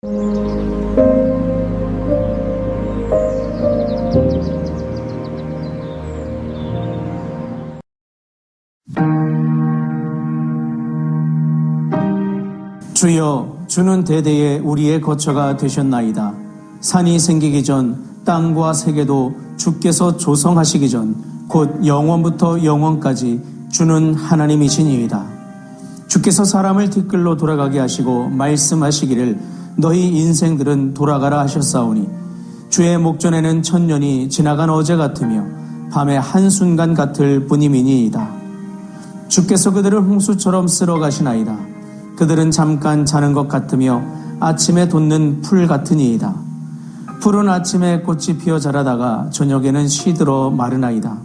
주여, 주는 대대에 우리의 거처가 되셨나이다. 산이 생기기 전 땅과 세계도 주께서 조성하시기 전 곧 영원부터 영원까지 주는 하나님이시니이다. 주께서 사람을 뒷글로 돌아가게 하시고 말씀하시기를 너희 인생들은 돌아가라 하셨사오니 주의 목전에는 천년이 지나간 어제 같으며 밤의 한순간 같을 뿐임이니이다. 주께서 그들을 홍수처럼 쓸어 가시나이다. 그들은 잠깐 자는 것 같으며 아침에 돋는 풀 같으니이다. 풀은 아침에 꽃이 피어 자라다가 저녁에는 시들어 마르나이다.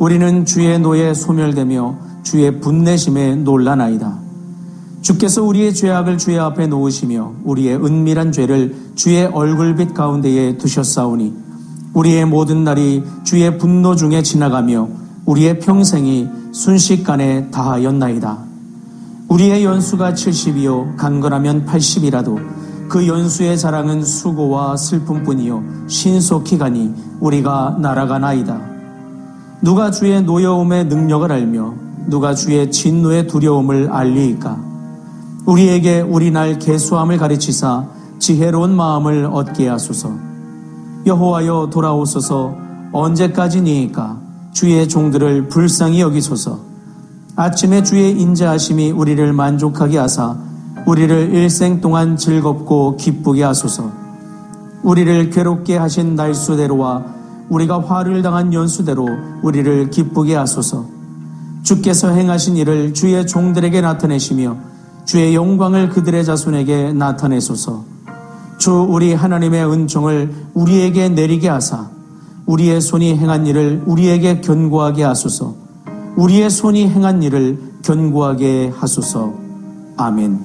우리는 주의 노에 소멸되며 주의 분내심에 놀라나이다. 주께서 우리의 죄악을 주의 앞에 놓으시며 우리의 은밀한 죄를 주의 얼굴빛 가운데에 두셨사오니 우리의 모든 날이 주의 분노 중에 지나가며 우리의 평생이 순식간에 다하였나이다. 우리의 연수가 70이요 강건하면 80이라도 그 연수의 자랑은 수고와 슬픔뿐이요 신속히 가니 우리가 날아가나이다. 누가 주의 노여움의 능력을 알며 누가 주의 진노의 두려움을 알리이까? 우리에게 우리 날 계수함을 가르치사 지혜로운 마음을 얻게 하소서. 여호와여 돌아오소서. 언제까지니이까? 주의 종들을 불쌍히 여기소서. 아침에 주의 인자하심이 우리를 만족하게 하사 우리를 일생 동안 즐겁고 기쁘게 하소서. 우리를 괴롭게 하신 날수대로와 우리가 화를 당한 연수대로 우리를 기쁘게 하소서. 주께서 행하신 일을 주의 종들에게 나타내시며 주의 영광을 그들의 자손에게 나타내소서. 주 우리 하나님의 은총을 우리에게 내리게 하사 우리의 손이 행한 일을 우리에게 견고하게 하소서. 우리의 손이 행한 일을 견고하게 하소서. 아멘.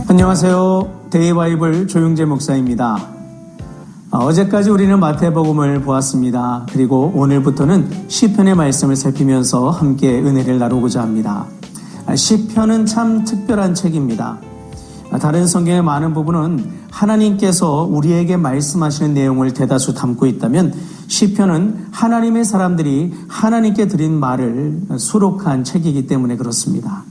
안녕하세요. 데이바이블 조용재 목사입니다. 어제까지 우리는 마태복음을 보았습니다. 그리고 오늘부터는 시편의 말씀을 살피면서 함께 은혜를 나누고자 합니다. 시편은 참 특별한 책입니다. 다른 성경의 많은 부분은 하나님께서 우리에게 말씀하시는 내용을 대다수 담고 있다면 시편은 하나님의 사람들이 하나님께 드린 말을 수록한 책이기 때문에 그렇습니다.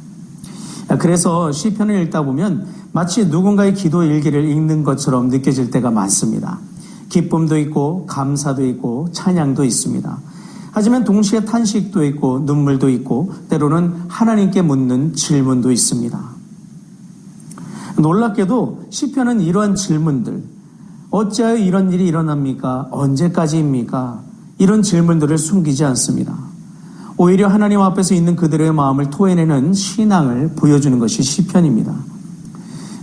그래서 시편을 읽다 보면 마치 누군가의 기도 일기를 읽는 것처럼 느껴질 때가 많습니다. 기쁨도 있고 감사도 있고 찬양도 있습니다. 하지만 동시에 탄식도 있고 눈물도 있고 때로는 하나님께 묻는 질문도 있습니다. 놀랍게도 시편은 이러한 질문들, 어찌하여 이런 일이 일어납니까? 언제까지입니까? 이런 질문들을 숨기지 않습니다. 오히려 하나님 앞에서 있는 그들의 마음을 토해내는 신앙을 보여주는 것이 시편입니다.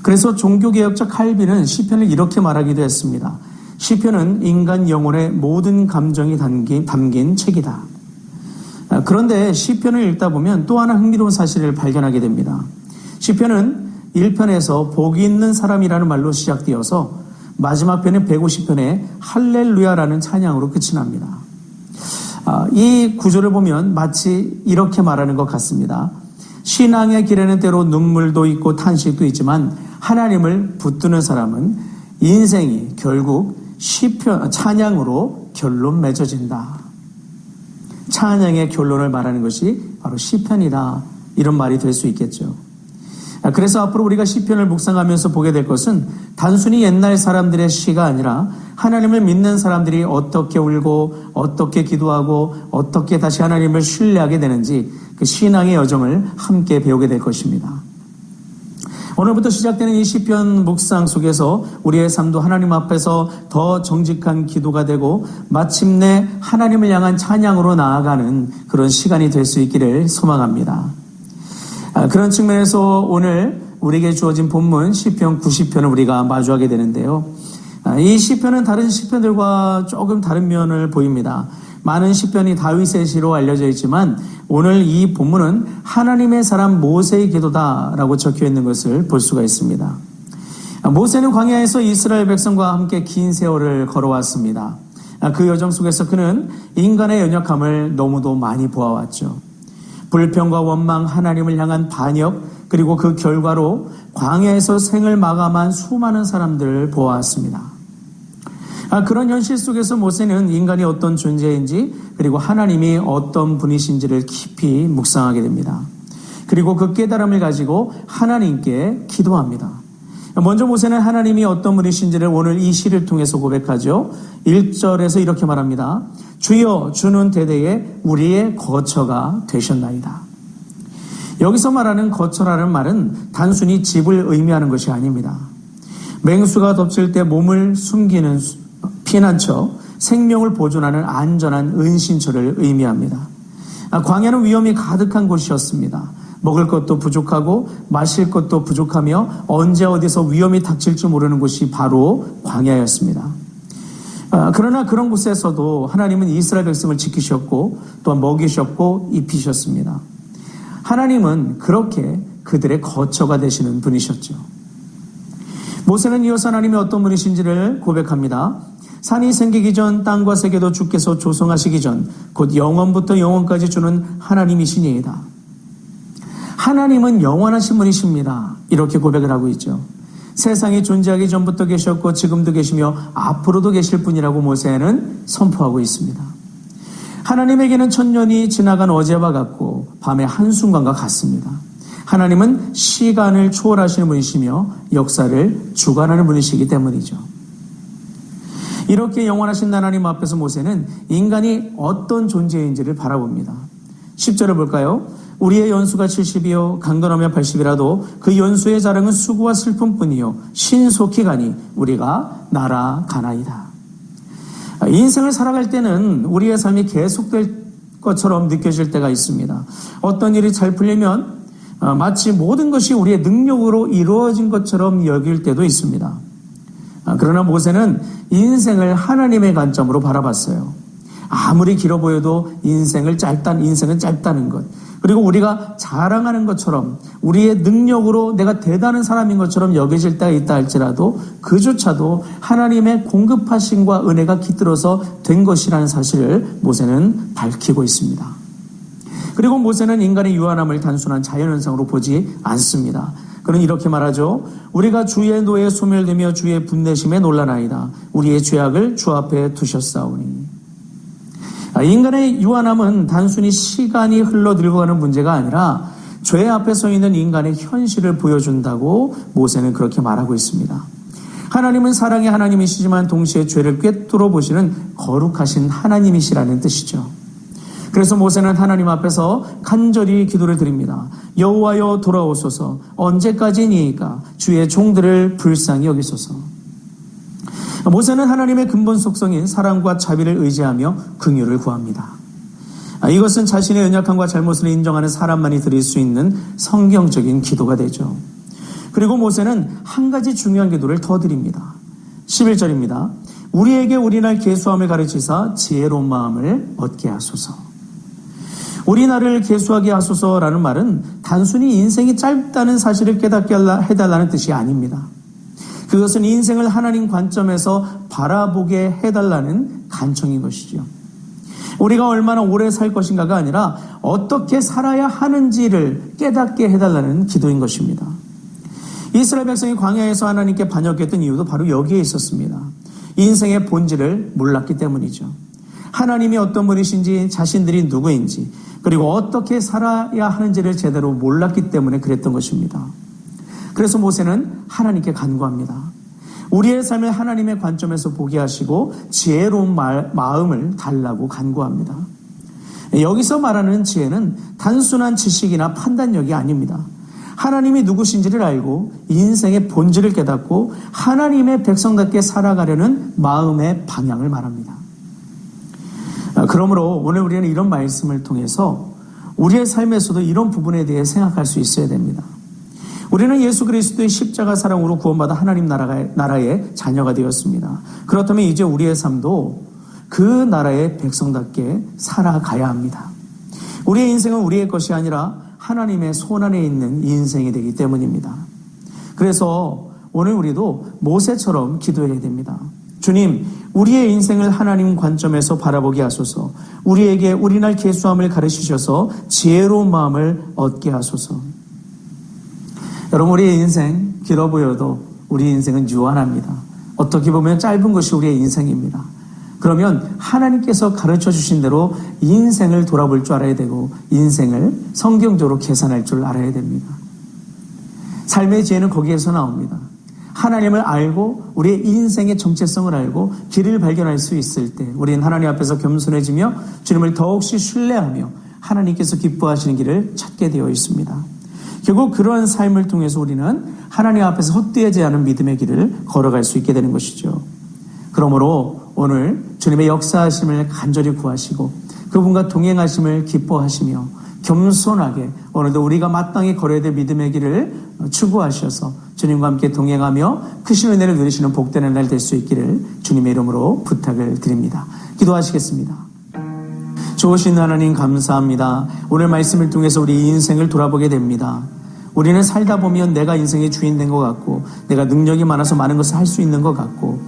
그래서 종교개혁자 칼빈은 시편을 이렇게 말하기도 했습니다. 시편은 인간 영혼의 모든 감정이 담긴 책이다. 그런데 시편을 읽다 보면 또 하나 흥미로운 사실을 발견하게 됩니다. 시편은 1편에서 복이 있는 사람이라는 말로 시작되어서 마지막 편인 150편에 할렐루야라는 찬양으로 끝이 납니다. 이 구조를 보면 마치 이렇게 말하는 것 같습니다. 신앙의 길에는 때로 눈물도 있고 탄식도 있지만 하나님을 붙드는 사람은 인생이 결국 찬양으로 결론 맺어진다. 찬양의 결론을 말하는 것이 바로 시편이다. 이런 말이 될 수 있겠죠. 그래서 앞으로 우리가 시편을 묵상하면서 보게 될 것은 단순히 옛날 사람들의 시가 아니라 하나님을 믿는 사람들이 어떻게 울고 어떻게 기도하고 어떻게 다시 하나님을 신뢰하게 되는지 그 신앙의 여정을 함께 배우게 될 것입니다. 오늘부터 시작되는 이 시편 묵상 속에서 우리의 삶도 하나님 앞에서 더 정직한 기도가 되고 마침내 하나님을 향한 찬양으로 나아가는 그런 시간이 될 수 있기를 소망합니다. 그런 측면에서 오늘 우리에게 주어진 본문 시편 90편을 우리가 마주하게 되는데요. 이 시편은 다른 시편들과 조금 다른 면을 보입니다. 많은 시편이 다윗의 시로 알려져 있지만 오늘 이 본문은 하나님의 사람 모세의 기도다라고 적혀 있는 것을 볼 수가 있습니다. 모세는 광야에서 이스라엘 백성과 함께 긴 세월을 걸어왔습니다. 그 여정 속에서 그는 인간의 연약함을 너무도 많이 보아왔죠. 불평과 원망, 하나님을 향한 반역, 그리고 그 결과로 광야에서 생을 마감한 수많은 사람들을 보았습니다. 그런 현실 속에서 모세는 인간이 어떤 존재인지, 그리고 하나님이 어떤 분이신지를 깊이 묵상하게 됩니다. 그리고 그 깨달음을 가지고 하나님께 기도합니다. 먼저 모세는 하나님이 어떤 분이신지를 오늘 이 시를 통해서 고백하죠. 1절에서 이렇게 말합니다. 주여, 주는 대대에 우리의 거처가 되셨나이다. 여기서 말하는 거처라는 말은 단순히 집을 의미하는 것이 아닙니다. 맹수가 덮칠 때 몸을 숨기는 피난처, 생명을 보존하는 안전한 은신처를 의미합니다. 광야는 위험이 가득한 곳이었습니다. 먹을 것도 부족하고 마실 것도 부족하며 언제 어디서 위험이 닥칠지 모르는 곳이 바로 광야였습니다. 그러나 그런 곳에서도 하나님은 이스라엘 백성을 지키셨고 또한 먹이셨고 입히셨습니다. 하나님은 그렇게 그들의 거처가 되시는 분이셨죠. 모세는 이어서 하나님이 어떤 분이신지를 고백합니다. 산이 생기기 전 땅과 세계도 주께서 조성하시기 전 곧 영원부터 영원까지 주는 하나님이시니이다. 하나님은 영원하신 분이십니다. 이렇게 고백을 하고 있죠. 세상이 존재하기 전부터 계셨고 지금도 계시며 앞으로도 계실 분이라고 모세는 선포하고 있습니다. 하나님에게는 천년이 지나간 어제와 같고 밤의 한순간과 같습니다. 하나님은 시간을 초월하시는 분이시며 역사를 주관하는 분이시기 때문이죠. 이렇게 영원하신 하나님 앞에서 모세는 인간이 어떤 존재인지를 바라봅니다. 10절을 볼까요? 우리의 연수가 70이요 강건하며 80이라도 그 연수의 자랑은 수고와 슬픔뿐이요 신속히 가니 우리가 날아가나이다. 인생을 살아갈 때는 우리의 삶이 계속될 것처럼 느껴질 때가 있습니다. 어떤 일이 잘 풀리면 마치 모든 것이 우리의 능력으로 이루어진 것처럼 여길 때도 있습니다. 그러나 모세는 인생을 하나님의 관점으로 바라봤어요. 아무리 길어 보여도 인생은 짧다는 것, 그리고 우리가 자랑하는 것처럼 우리의 능력으로 내가 대단한 사람인 것처럼 여겨질 때가 있다 할지라도 그조차도 하나님의 공급하심과 은혜가 깃들어서 된 것이라는 사실을 모세는 밝히고 있습니다. 그리고 모세는 인간의 유한함을 단순한 자연현상으로 보지 않습니다. 그는 이렇게 말하죠. 우리가 주의 노에 소멸되며 주의 분내심에 놀라나이다. 우리의 죄악을 주 앞에 두셨사오니. 인간의 유한함은 단순히 시간이 흘러들고 가는 문제가 아니라 죄 앞에 서 있는 인간의 현실을 보여준다고 모세는 그렇게 말하고 있습니다. 하나님은 사랑의 하나님이시지만 동시에 죄를 꿰뚫어 보시는 거룩하신 하나님이시라는 뜻이죠. 그래서 모세는 하나님 앞에서 간절히 기도를 드립니다. 여호와여 돌아오소서. 언제까지니이까 주의 종들을 불쌍히 여기소서. 모세는 하나님의 근본 속성인 사랑과 자비를 의지하며 긍휼을 구합니다. 이것은 자신의 연약함과 잘못을 인정하는 사람만이 드릴 수 있는 성경적인 기도가 되죠. 그리고 모세는 한 가지 중요한 기도를 더 드립니다. 11절입니다. 우리에게 우리날 계수함을 가르치사 지혜로운 마음을 얻게 하소서. 우리 나를 계수하게 하소서라는 말은 단순히 인생이 짧다는 사실을 깨닫게 해달라는 뜻이 아닙니다. 그것은 인생을 하나님 관점에서 바라보게 해달라는 간청인 것이죠. 우리가 얼마나 오래 살 것인가가 아니라 어떻게 살아야 하는지를 깨닫게 해달라는 기도인 것입니다. 이스라엘 백성이 광야에서 하나님께 반역했던 이유도 바로 여기에 있었습니다. 인생의 본질을 몰랐기 때문이죠. 하나님이 어떤 분이신지, 자신들이 누구인지, 그리고 어떻게 살아야 하는지를 제대로 몰랐기 때문에 그랬던 것입니다. 그래서 모세는 하나님께 간구합니다. 우리의 삶을 하나님의 관점에서 보게 하시고 지혜로운 마음을 달라고 간구합니다. 여기서 말하는 지혜는 단순한 지식이나 판단력이 아닙니다. 하나님이 누구신지를 알고 인생의 본질을 깨닫고 하나님의 백성답게 살아가려는 마음의 방향을 말합니다. 그러므로 오늘 우리는 이런 말씀을 통해서 우리의 삶에서도 이런 부분에 대해 생각할 수 있어야 됩니다. 우리는 예수 그리스도의 십자가 사랑으로 구원받아 하나님 나라의 자녀가 되었습니다. 그렇다면 이제 우리의 삶도 그 나라의 백성답게 살아가야 합니다. 우리의 인생은 우리의 것이 아니라 하나님의 손 안에 있는 인생이 되기 때문입니다. 그래서 오늘 우리도 모세처럼 기도해야 됩니다. 주님, 우리의 인생을 하나님 관점에서 바라보게 하소서. 우리에게 우리날 계수함을 가르치셔서 지혜로운 마음을 얻게 하소서. 여러분, 우리의 인생 길어 보여도 우리 인생은 유한합니다. 어떻게 보면 짧은 것이 우리의 인생입니다. 그러면 하나님께서 가르쳐 주신 대로 인생을 돌아볼 줄 알아야 되고 인생을 성경적으로 계산할 줄 알아야 됩니다. 삶의 지혜는 거기에서 나옵니다. 하나님을 알고 우리의 인생의 정체성을 알고 길을 발견할 수 있을 때 우리는 하나님 앞에서 겸손해지며 주님을 더욱이 신뢰하며 하나님께서 기뻐하시는 길을 찾게 되어 있습니다. 결국 그러한 삶을 통해서 우리는 하나님 앞에서 헛되지 않은 믿음의 길을 걸어갈 수 있게 되는 것이죠. 그러므로 오늘 주님의 역사하심을 간절히 구하시고 그분과 동행하심을 기뻐하시며 겸손하게 오늘도 우리가 마땅히 걸어야 될 믿음의 길을 추구하셔서 주님과 함께 동행하며 크신 은혜를 누리시는 복되는 날 될 수 있기를 주님의 이름으로 부탁을 드립니다. 기도하시겠습니다. 좋으신 하나님 감사합니다. 오늘 말씀을 통해서 우리 인생을 돌아보게 됩니다. 우리는 살다 보면 내가 인생의 주인 된 것 같고 내가 능력이 많아서 많은 것을 할 수 있는 것 같고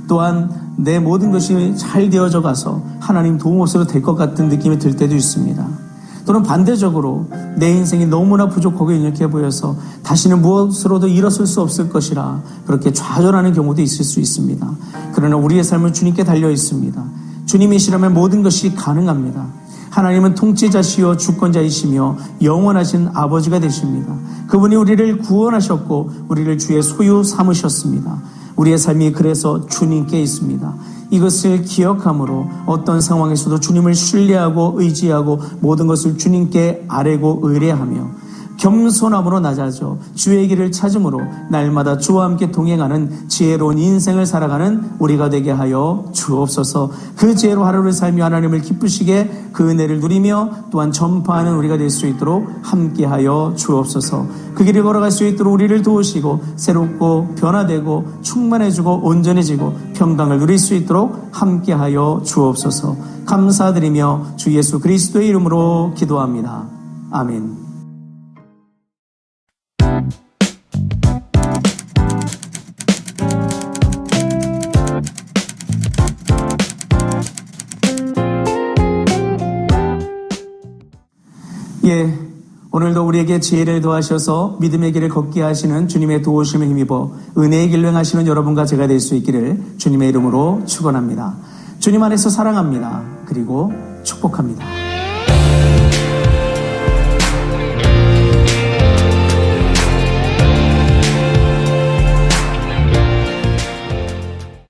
또한 내 모든 것이 잘 되어져 가서 하나님 도움 없어도 될 것 같은 느낌이 들 때도 있습니다. 또는 반대적으로 내 인생이 너무나 부족하고 연약해 보여서 다시는 무엇으로도 일어설 수 없을 것이라 그렇게 좌절하는 경우도 있을 수 있습니다. 그러나 우리의 삶은 주님께 달려 있습니다. 주님이시라면 모든 것이 가능합니다. 하나님은 통치자시요 주권자이시며 영원하신 아버지가 되십니다. 그분이 우리를 구원하셨고 우리를 주의 소유 삼으셨습니다. 우리의 삶이 그래서 주님께 있습니다. 이것을 기억함으로 어떤 상황에서도 주님을 신뢰하고 의지하고 모든 것을 주님께 아뢰고 의뢰하며 겸손함으로 낮아져 주의 길을 찾음으로 날마다 주와 함께 동행하는 지혜로운 인생을 살아가는 우리가 되게 하여 주옵소서. 그 지혜로 하루를 살며 하나님을 기쁘시게 그 은혜를 누리며 또한 전파하는 우리가 될 수 있도록 함께하여 주옵소서. 그 길을 걸어갈 수 있도록 우리를 도우시고 새롭고 변화되고 충만해지고 온전해지고 평강을 누릴 수 있도록 함께하여 주옵소서. 감사드리며 주 예수 그리스도의 이름으로 기도합니다. 아멘. 오늘도 우리에게 지혜를 더하셔서 믿음의 길을 걷게 하시는 주님의 도우심을 힘입어 은혜의 길로 행하시는 여러분과 제가 될 수 있기를 주님의 이름으로 축원합니다. 주님 안에서 사랑합니다. 그리고 축복합니다.